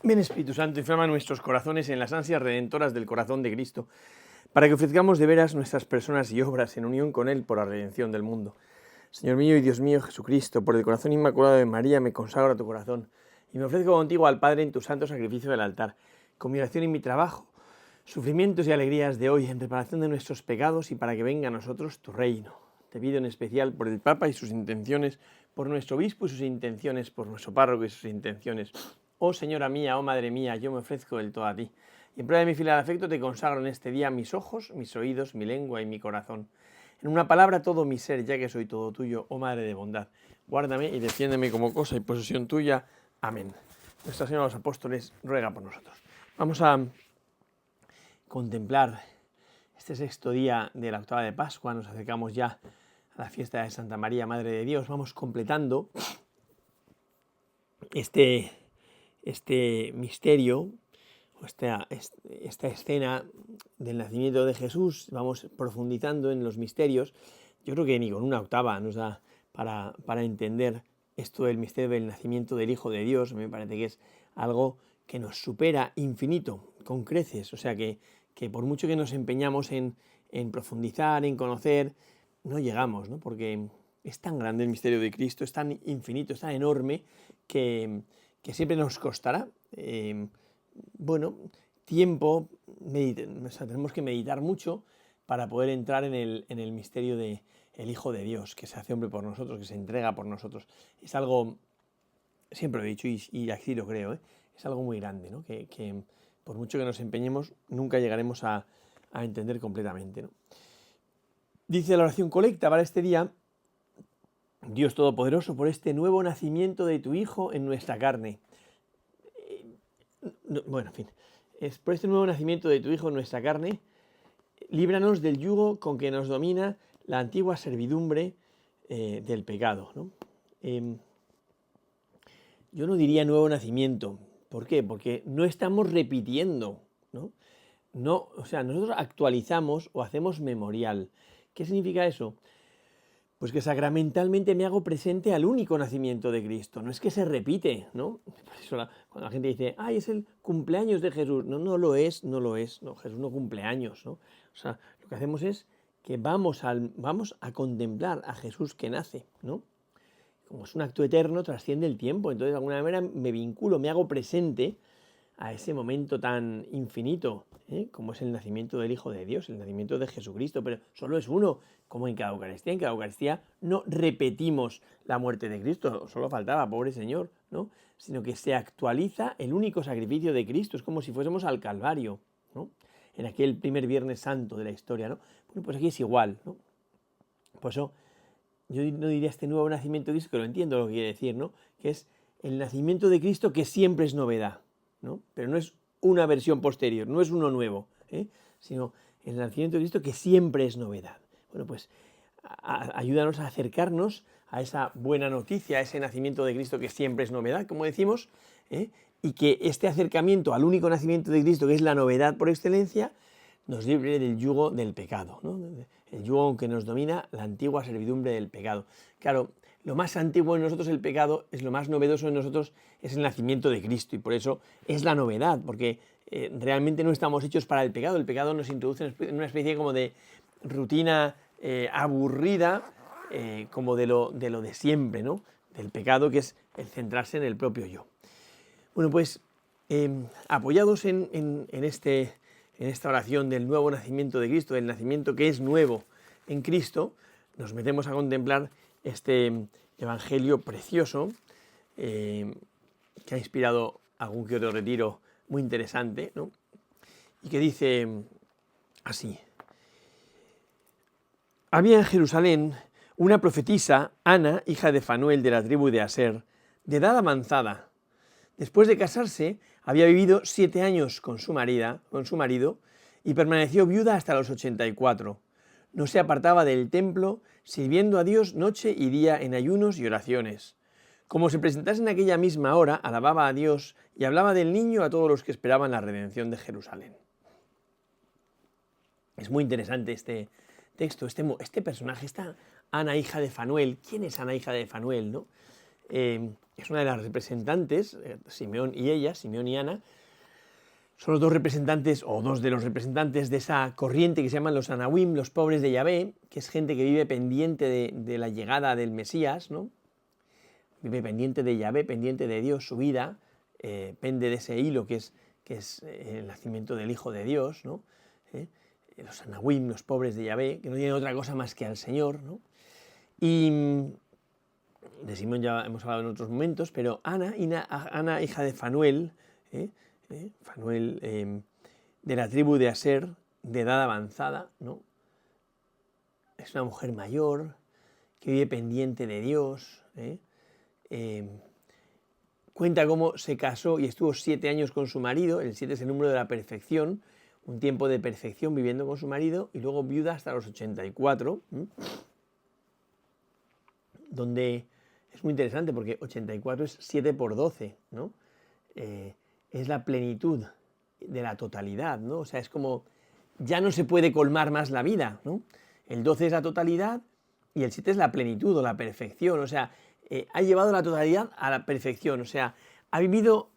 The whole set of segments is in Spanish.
Ven Espíritu Santo, inflama nuestros corazones en las ansias redentoras del corazón de Cristo, para que ofrezcamos de veras nuestras personas y obras en unión con Él por la redención del mundo. Señor mío y Dios mío Jesucristo, por el corazón inmaculado de María me consagro a tu corazón y me ofrezco contigo al Padre en tu santo sacrificio del altar, con mi oración y mi trabajo, sufrimientos y alegrías de hoy en reparación de nuestros pecados y para que venga a nosotros tu reino. Te pido en especial por el Papa y sus intenciones, por nuestro obispo y sus intenciones, por nuestro párroco y sus intenciones. Oh Señora mía, oh Madre mía, yo me ofrezco del todo a ti. Y en prueba de mi filial afecto te consagro en este día mis ojos, mis oídos, mi lengua y mi corazón. En una palabra todo mi ser, ya que soy todo tuyo, oh Madre de bondad. Guárdame y defiéndeme como cosa y posesión tuya. Amén. Nuestra Señora de los Apóstoles ruega por nosotros. Vamos a contemplar este sexto día de la octava de Pascua. Nos acercamos ya a la fiesta de Santa María, Madre de Dios. Vamos completando este misterio, esta escena del nacimiento de Jesús. Vamos profundizando en los misterios. Yo creo que ni con una octava nos da para entender esto del misterio del nacimiento del Hijo de Dios. Me parece que es algo que nos supera infinito, con creces. O sea que por mucho que nos empeñamos en profundizar, en conocer, no llegamos, ¿no? Porque es tan grande el misterio de Cristo, es tan infinito, es tan enorme que siempre nos costará, tiempo, o sea, tenemos que meditar mucho para poder entrar en el misterio del Hijo de Dios, que se hace hombre por nosotros, que se entrega por nosotros. Es algo, siempre lo he dicho y así lo creo, es algo muy grande, ¿no? Que por mucho que nos empeñemos, nunca llegaremos a entender completamente, ¿no? Dice la oración colecta para este día: Dios Todopoderoso, por este nuevo nacimiento de tu Hijo en nuestra carne. Bueno, en fin, es por este nuevo nacimiento de tu Hijo en nuestra carne, líbranos del yugo con que nos domina la antigua servidumbre del pecado, ¿no? Yo no diría nuevo nacimiento. ¿Por qué? Porque no estamos repitiendo, ¿no? No, o sea, nosotros actualizamos o hacemos memorial. ¿Qué significa eso? Pues que sacramentalmente me hago presente al único nacimiento de Cristo. No es que se repite, ¿no? Por eso cuando la gente dice, ¡ay, es el cumpleaños de Jesús! No, no lo es, no lo es. No, Jesús no cumple años, ¿no? O sea, lo que hacemos es que vamos a contemplar a Jesús que nace, ¿no? Como es un acto eterno, trasciende el tiempo. Entonces, de alguna manera, me vinculo, me hago presente a ese momento tan infinito, como es el nacimiento del Hijo de Dios, el nacimiento de Jesucristo, pero solo es uno, como en cada Eucaristía. En cada Eucaristía no repetimos la muerte de Cristo, solo faltaba, pobre Señor, ¿no? Sino que se actualiza el único sacrificio de Cristo, es como si fuésemos al Calvario, ¿no? En aquel primer Viernes Santo de la historia, ¿no? Bueno, pues aquí es igual, ¿no? Por eso yo no diría este nuevo nacimiento de Cristo, que lo entiendo lo que quiere decir, ¿no? Que es el nacimiento de Cristo que siempre es novedad, ¿no? Pero no es una versión posterior, no es uno nuevo, sino el nacimiento de Cristo que siempre es novedad. Bueno, pues ayúdanos a acercarnos a esa buena noticia, a ese nacimiento de Cristo que siempre es novedad, como decimos, y que este acercamiento al único nacimiento de Cristo, que es la novedad por excelencia, nos libre del yugo del pecado, ¿no? El yugo que nos domina, la antigua servidumbre del pecado. Claro, lo más antiguo en nosotros el pecado, es lo más novedoso en nosotros es el nacimiento de Cristo, y por eso es la novedad, porque realmente no estamos hechos para el pecado nos introduce en una especie como de rutina aburrida, como de lo de siempre, ¿no? Del pecado, que es el centrarse en el propio yo. Bueno, pues apoyados en esta oración del nuevo nacimiento de Cristo, del nacimiento que es nuevo en Cristo, nos metemos a contemplar este evangelio precioso que ha inspirado algún que otro retiro muy interesante, ¿no? Y que dice así: había en Jerusalén una profetisa, Ana, hija de Fanuel de la tribu de Aser, de edad avanzada. Después de casarse, había vivido 7 años con su marido y permaneció viuda hasta los 84. No se apartaba del templo, sirviendo a Dios noche y día en ayunos y oraciones. Como se presentase en aquella misma hora, alababa a Dios y hablaba del niño a todos los que esperaban la redención de Jerusalén. Es muy interesante este texto, este personaje, esta Ana, hija de Fanuel. ¿Quién es Ana, hija de Fanuel, no? es una de las representantes, Simeón y ella, Simeón y Ana, son los dos representantes, o dos de los representantes de esa corriente que se llaman los Anahuim, los pobres de Yahvé, que es gente que vive pendiente de la llegada del Mesías, ¿no? Vive pendiente de Yahvé, pendiente de Dios, su vida pende de ese hilo que es el nacimiento del Hijo de Dios, ¿no? Los Anahuim, los pobres de Yahvé, que no tienen otra cosa más que al Señor, ¿no? Y de Simón ya hemos hablado en otros momentos, pero Ana, hija de Fanuel, Fanuel de la tribu de Aser, de edad avanzada, ¿no? Es una mujer mayor que vive pendiente de Dios, cuenta cómo se casó y estuvo 7 años con su marido, el 7 es el número de la perfección, un tiempo de perfección viviendo con su marido, y luego viuda hasta los 84, donde es muy interesante porque 84 es 7 por 12, ¿no? Es la plenitud de la totalidad, ¿no? O sea, es como, ya no se puede colmar más la vida, ¿no? El 12 es la totalidad y el 7 es la plenitud o la perfección, o sea, ha llevado la totalidad a la perfección, o sea, ha vivido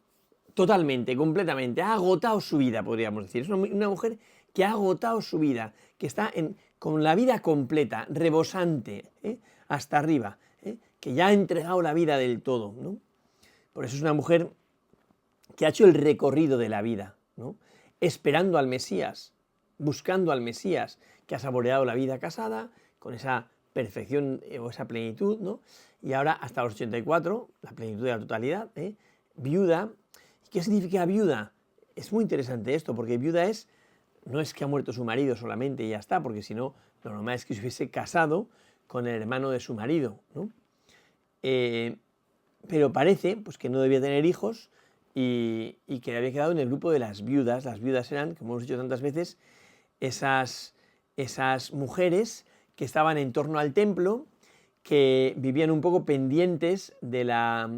totalmente, completamente, ha agotado su vida, podríamos decir. Es una mujer que ha agotado su vida, que está con la vida completa, rebosante, hasta arriba, que ya ha entregado la vida del todo, ¿no? Por eso es una mujer que ha hecho el recorrido de la vida, ¿no? Esperando al Mesías, buscando al Mesías, que ha saboreado la vida casada, con esa perfección o esa plenitud, ¿no? Y ahora hasta los 84, la plenitud de la totalidad, viuda. ¿Qué significa viuda? Es muy interesante esto, porque viuda no es que ha muerto su marido solamente y ya está, porque si no, lo normal es que se hubiese casado con el hermano de su marido, ¿no? Pero parece pues, que no debía tener hijos y que había quedado en el grupo de las viudas. Las viudas eran, como hemos dicho tantas veces, esas mujeres que estaban en torno al templo, que vivían un poco pendientes de la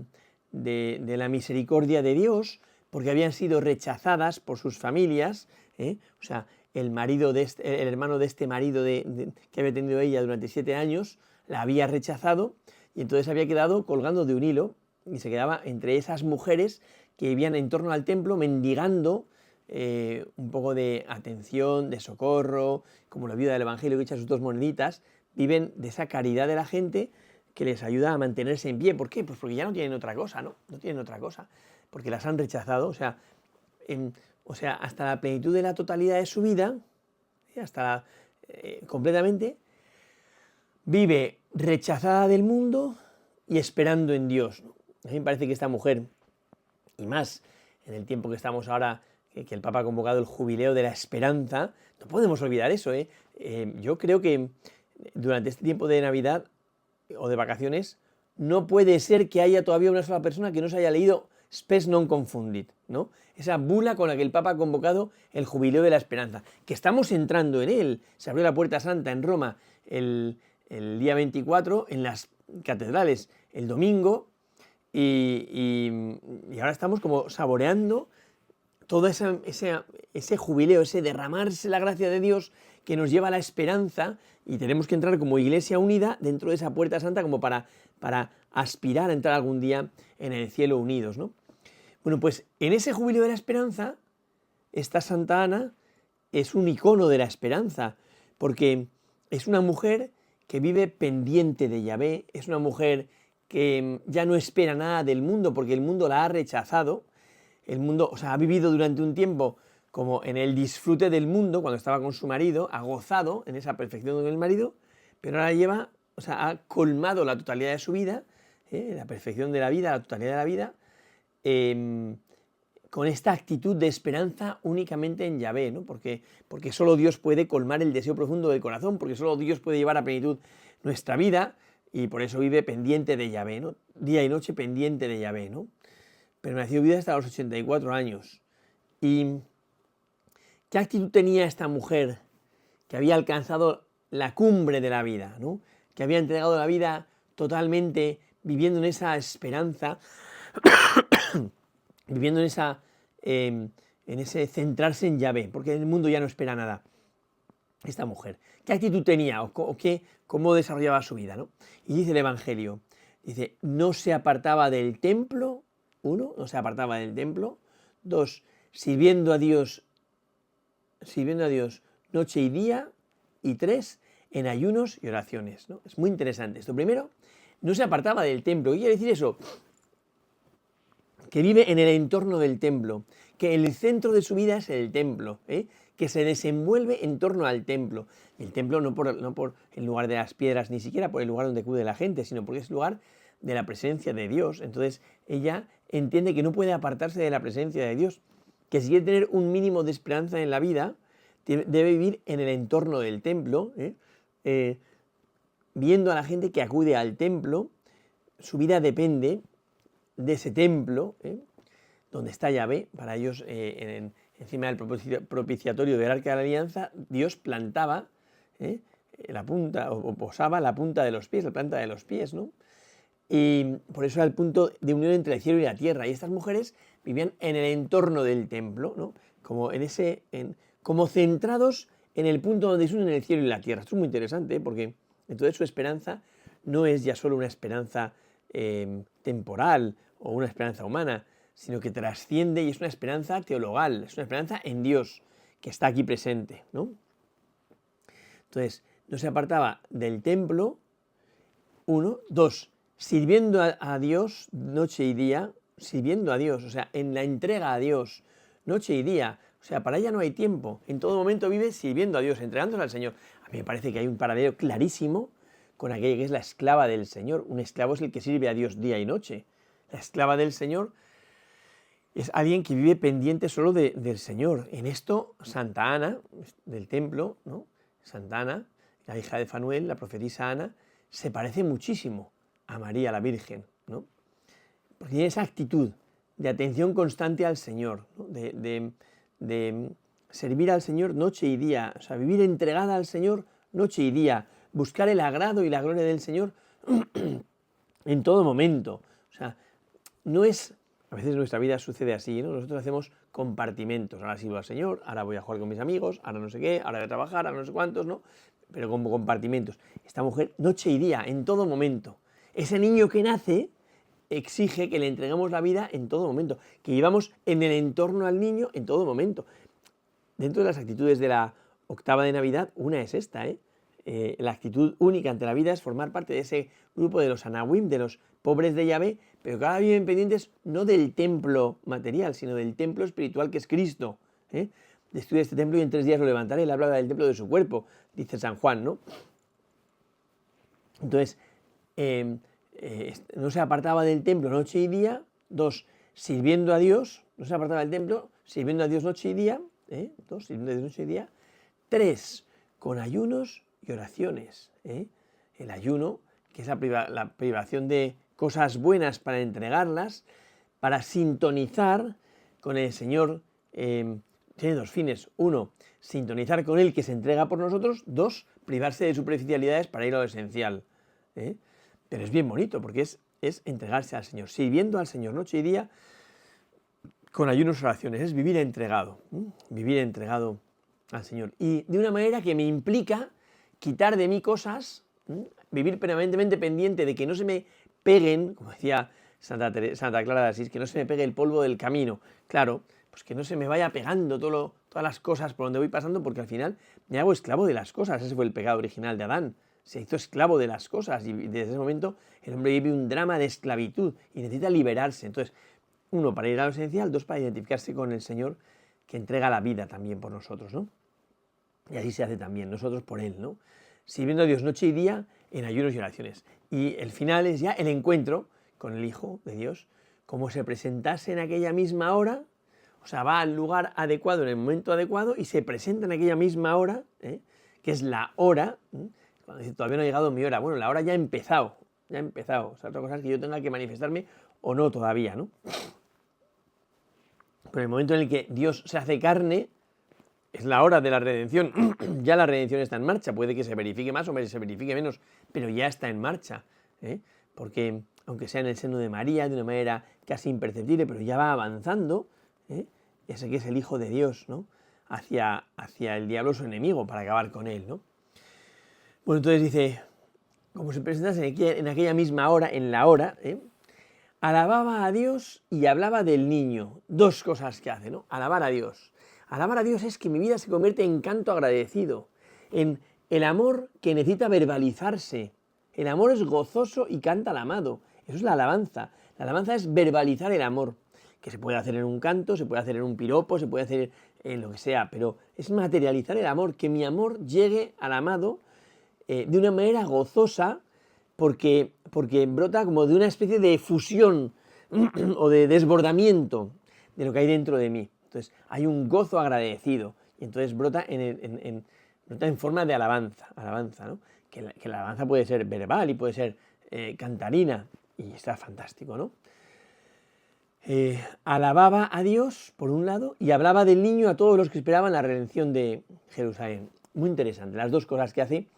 misericordia de Dios, porque habían sido rechazadas por sus familias, o sea, el hermano de este marido que había tenido ella durante 7 años, la había rechazado, y entonces había quedado colgando de un hilo, y se quedaba entre esas mujeres que vivían en torno al templo mendigando un poco de atención, de socorro, como la viuda del Evangelio que echa sus 2 moneditas, viven de esa caridad de la gente que les ayuda a mantenerse en pie. ¿Por qué? Pues porque ya no tienen otra cosa, ¿no? No tienen otra cosa, porque las han rechazado, o sea, hasta la plenitud de la totalidad de su vida, completamente, vive rechazada del mundo y esperando en Dios, ¿no? A mí me parece que esta mujer, y más en el tiempo que estamos ahora, que el Papa ha convocado el jubileo de la esperanza, no podemos olvidar eso, yo creo que durante este tiempo de Navidad o de vacaciones, no puede ser que haya todavía una sola persona que no se haya leído Spes non confundit, ¿no? Esa bula con la que el Papa ha convocado el jubileo de la esperanza, que estamos entrando en él. Se abrió la Puerta Santa en Roma el día 24, en las catedrales el domingo, y ahora estamos como saboreando todo ese jubileo, ese derramarse la gracia de Dios que nos lleva a la esperanza, y tenemos que entrar como iglesia unida dentro de esa puerta santa como para aspirar a entrar algún día en el cielo unidos, ¿no? Bueno, pues en ese jubileo de la esperanza, esta Santa Ana es un icono de la esperanza, porque es una mujer que vive pendiente de Yahvé, es una mujer que ya no espera nada del mundo porque el mundo la ha rechazado. El mundo, o sea, ha vivido durante un tiempo como en el disfrute del mundo cuando estaba con su marido, ha gozado en esa perfección con el marido, pero ahora ha colmado la totalidad de su vida, la perfección de la vida, la totalidad de la vida, con esta actitud de esperanza únicamente en Yahvé, ¿no? Porque solo Dios puede colmar el deseo profundo del corazón, porque solo Dios puede llevar a plenitud nuestra vida, y por eso vive pendiente de Yahvé, ¿no? Día y noche pendiente de Yahvé, ¿no? Permaneció viuda hasta los 84 años. ¿Y qué actitud tenía esta mujer que había alcanzado la cumbre de la vida, ¿no? Que había entregado la vida totalmente, viviendo en esa esperanza, viviendo en ese centrarse en Yahvé, porque el mundo ya no espera nada? Esta mujer, ¿qué actitud tenía o cómo desarrollaba su vida, ¿no? Y dice el Evangelio Dice, no se apartaba del templo, 1, no se apartaba del templo, 2, sirviendo a Dios noche y día, y 3, en ayunos y oraciones, ¿no? Es muy interesante esto. Primero, no se apartaba del templo. ¿Qué quiere decir eso? Que vive en el entorno del templo, que el centro de su vida es el templo, que se desenvuelve en torno al templo. Y el templo no por el lugar de las piedras, ni siquiera por el lugar donde acude la gente, sino porque es el lugar de la presencia de Dios. Entonces ella entiende que no puede apartarse de la presencia de Dios, que si quiere tener un mínimo de esperanza en la vida, debe vivir en el entorno del templo, viendo a la gente que acude al templo. Su vida depende de ese templo, donde está Yahvé. Para ellos, encima del propiciatorio del Arca de la Alianza, Dios plantaba la punta, o posaba la punta de los pies, la planta de los pies, ¿no? Y por eso era el punto de unión entre el cielo y la tierra. Y estas mujeres vivían en el entorno del templo, ¿no? Como centrados en el punto donde se unen el cielo y la tierra. Esto es muy interesante, porque entonces su esperanza no es ya solo una esperanza temporal o una esperanza humana, sino que trasciende y es una esperanza teologal, es una esperanza en Dios, que está aquí presente, ¿no? Entonces, no se apartaba del templo, 1, 2, sirviendo a Dios noche y día, sirviendo a Dios, o sea, en la entrega a Dios, noche y día. O sea, para ella no hay tiempo, en todo momento vive sirviendo a Dios, entregándose al Señor. A mí me parece que hay un paralelo clarísimo con aquella que es la esclava del Señor. Un esclavo es el que sirve a Dios día y noche. La esclava del Señor es alguien que vive pendiente solo del Señor. En esto, Santa Ana, del templo, ¿no? Santa Ana, la hija de Fanuel, la profetisa Ana, se parece muchísimo a María la Virgen, ¿no? Porque tiene esa actitud de atención constante al Señor, ¿no? de servir al Señor noche y día, o sea, vivir entregada al Señor noche y día, buscar el agrado y la gloria del Señor en todo momento. O sea, no es... A veces en nuestra vida sucede así, ¿no? Nosotros hacemos compartimentos. Ahora sirvo al Señor, ahora voy a jugar con mis amigos, ahora no sé qué, ahora voy a trabajar, ahora no sé cuántos, ¿no? Pero como compartimentos. Esta mujer, noche y día, en todo momento. Ese niño que nace exige que le entreguemos la vida en todo momento, que vivamos en el entorno al niño en todo momento. Dentro de las actitudes de la octava de Navidad, una es esta, la actitud única ante la vida es formar parte de ese grupo de los Anawim, de los pobres de Yahvé, pero que ahora viven pendientes no del templo material, sino del templo espiritual que es Cristo. Destruye este templo y en 3 días lo levantaré. Él habla del templo de su cuerpo, dice San Juan, ¿no? Entonces, no se apartaba del templo noche y día. 2, sirviendo a Dios, no se apartaba del templo, sirviendo a Dios noche y día. 2, sirviendo a Dios noche y día. 3, con ayunos y oraciones. El ayuno, que es la privación de cosas buenas para entregarlas, para sintonizar con el Señor. Tiene 2 fines. 1, sintonizar con Él que se entrega por nosotros. 2, privarse de superficialidades para ir a lo esencial. Pero es bien bonito porque es entregarse al Señor, sirviendo al Señor noche y día con ayunos y oraciones. Es vivir entregado al Señor. Y de una manera que me implica quitar de mí cosas, vivir permanentemente pendiente de que no se me peguen, como decía Santa Clara de Asís, que no se me pegue el polvo del camino. Claro, pues que no se me vaya pegando todas las cosas por donde voy pasando, porque al final me hago esclavo de las cosas. Ese fue el pecado original de Adán. Se hizo esclavo de las cosas y desde ese momento el hombre vive un drama de esclavitud y necesita liberarse. Entonces, 1, para ir a lo esencial, 2, para identificarse con el Señor que entrega la vida también por nosotros, ¿no? Y así se hace también, nosotros por Él, ¿no? Sirviendo a Dios noche y día en ayunos y oraciones. Y el final es ya el encuentro con el Hijo de Dios, como se presentase en aquella misma hora, o sea, va al lugar adecuado en el momento adecuado y se presenta en aquella misma hora, que es la hora, cuando dice, todavía no ha llegado mi hora. Bueno, la hora ya ha empezado. O sea, otra cosa es que yo tenga que manifestarme o no todavía, ¿no? Pero el momento en el que Dios se hace carne, es la hora de la redención. Ya la redención está en marcha. Puede que se verifique más o se verifique menos, pero ya está en marcha. Porque, aunque sea en el seno de María, de una manera casi imperceptible, pero ya va avanzando, ese que es el Hijo de Dios, ¿no? Hacia el diablo su enemigo, para acabar con él, ¿no? Bueno, entonces dice, como si presentase en aquella misma hora, en la hora, alababa a Dios y hablaba del niño. Dos cosas que hace, ¿no? Alabar a Dios. Alabar a Dios es que mi vida se convierte en canto agradecido, en el amor que necesita verbalizarse. El amor es gozoso y canta al amado. Eso es la alabanza. La alabanza es verbalizar el amor, que se puede hacer en un canto, se puede hacer en un piropo, se puede hacer en lo que sea, pero es materializar el amor, que mi amor llegue al amado de una manera gozosa, porque brota como de una especie de fusión o de desbordamiento de lo que hay dentro de mí. Entonces hay un gozo agradecido y entonces brota en forma de alabanza, ¿no? Que la alabanza puede ser verbal y puede ser cantarina y está fantástico, ¿no? Alababa a Dios, por un lado, y hablaba del niño a todos los que esperaban la redención de Jerusalén. Muy interesante, las dos cosas que hace.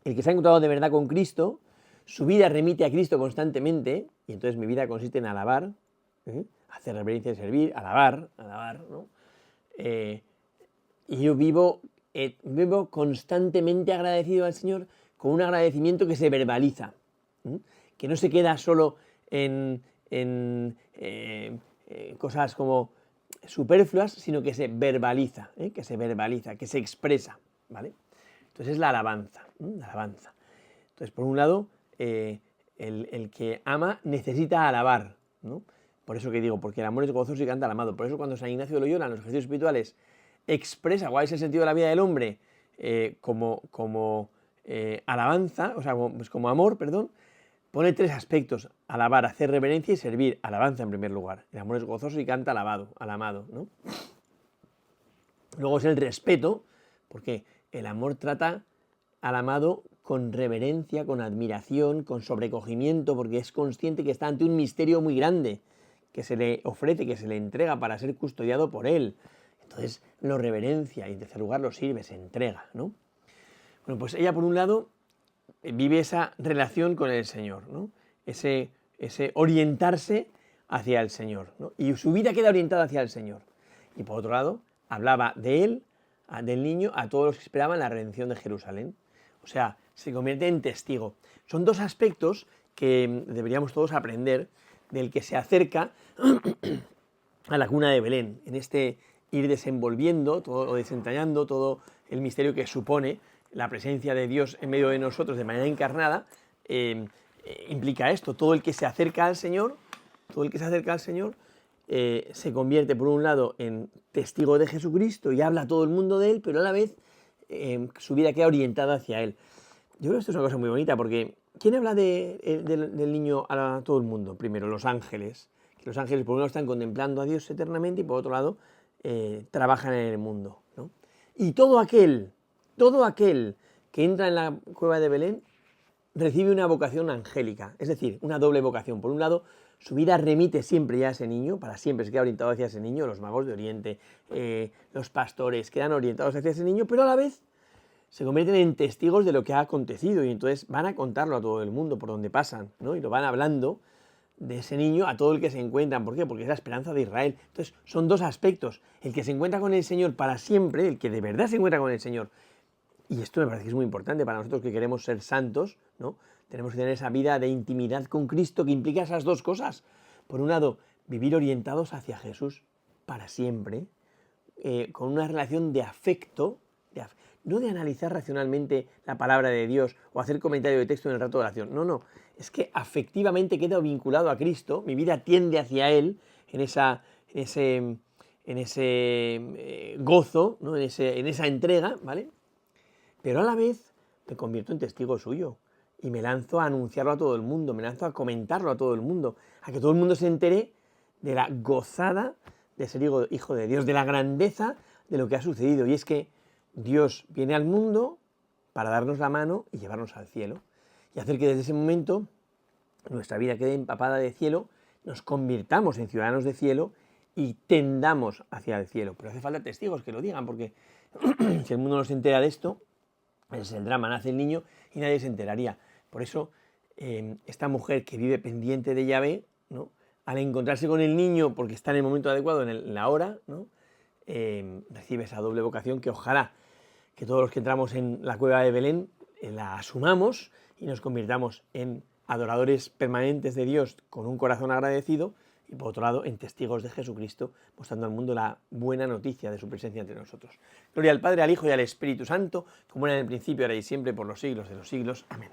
El que se ha encontrado de verdad con Cristo, su vida remite a Cristo constantemente, y entonces mi vida consiste en alabar, hacer reverencia y servir, alabar, ¿no? Y yo vivo constantemente agradecido al Señor, con un agradecimiento que se verbaliza, que no se queda solo en cosas como superfluas, sino que se verbaliza, que se expresa, ¿vale? Entonces es la alabanza, la alabanza. Entonces, por un lado, el que ama necesita alabar, ¿no? Por eso que digo, porque el amor es gozoso y canta al amado. Por eso cuando San Ignacio de Loyola en los ejercicios espirituales expresa cuál es el sentido de la vida del hombre como alabanza, o sea, como amor, perdón, pone tres aspectos: alabar, hacer reverencia y servir. Alabanza en primer lugar. El amor es gozoso y canta al amado, ¿no? Luego es el respeto, porque el amor trata al amado con reverencia, con admiración, con sobrecogimiento, porque es consciente que está ante un misterio muy grande, que se le ofrece, que se le entrega para ser custodiado por él. Entonces lo reverencia y en tercer lugar lo sirve, se entrega, ¿no? Bueno, pues ella por un lado vive esa relación con el Señor, ¿no? Ese orientarse hacia el Señor, ¿no? Y su vida queda orientada hacia el Señor. Y por otro lado, hablaba de él, del niño, a todos los que esperaban la redención de Jerusalén. O sea, se convierte en testigo. Son dos aspectos que deberíamos todos aprender del que se acerca a la cuna de Belén, en este ir desenvolviendo todo, o desentrañando todo el misterio que supone la presencia de Dios en medio de nosotros de manera encarnada. Implica esto: todo el que se acerca al Señor, se convierte por un lado en testigo de Jesucristo y habla a todo el mundo de él, pero a la vez su vida queda orientada hacia él. Yo creo que esto es una cosa muy bonita, porque ¿quién habla del niño a todo el mundo? Primero, los ángeles. Que los ángeles por un lado están contemplando a Dios eternamente y por otro lado trabajan en el mundo, ¿no? Y todo aquel que entra en la cueva de Belén recibe una vocación angélica, es decir, una doble vocación. Por un lado, su vida remite siempre ya a ese niño, para siempre se queda orientado hacia ese niño. Los magos de Oriente, los pastores quedan orientados hacia ese niño, pero a la vez se convierten en testigos de lo que ha acontecido y entonces van a contarlo a todo el mundo por donde pasan, ¿no? Y lo van hablando de ese niño a todo el que se encuentran. ¿Por qué? Porque es la esperanza de Israel. Entonces son dos aspectos: el que se encuentra con el Señor para siempre, el que de verdad se encuentra con el Señor. Y esto me parece que es muy importante para nosotros que queremos ser santos, ¿no? Tenemos que tener esa vida de intimidad con Cristo que implica esas dos cosas. Por un lado, vivir orientados hacia Jesús para siempre, con una relación de afecto, no de analizar racionalmente la palabra de Dios o hacer comentario de texto en el rato de oración. No, es que afectivamente quedo vinculado a Cristo, mi vida tiende hacia Él en ese gozo, ¿no? en esa entrega, ¿vale? Pero a la vez me convierto en testigo suyo y me lanzo a anunciarlo a todo el mundo, me lanzo a comentarlo a todo el mundo, a que todo el mundo se entere de la gozada de ser hijo de Dios, de la grandeza de lo que ha sucedido. Y es que Dios viene al mundo para darnos la mano y llevarnos al cielo y hacer que desde ese momento nuestra vida quede empapada de cielo, nos convirtamos en ciudadanos de cielo y tendamos hacia el cielo. Pero hace falta testigos que lo digan, porque si el mundo no se entera de esto, es el drama: nace el niño y nadie se enteraría. Por eso esta mujer que vive pendiente de Yahvé, ¿no? Al encontrarse con el niño, porque está en el momento adecuado, en la hora, ¿no? Recibe esa doble vocación que ojalá que todos los que entramos en la cueva de Belén la asumamos y nos convirtamos en adoradores permanentes de Dios con un corazón agradecido y por otro lado en testigos de Jesucristo, mostrando al mundo la buena noticia de su presencia entre nosotros. Gloria al Padre, al Hijo y al Espíritu Santo, como era en el principio, ahora y siempre, por los siglos de los siglos. Amén.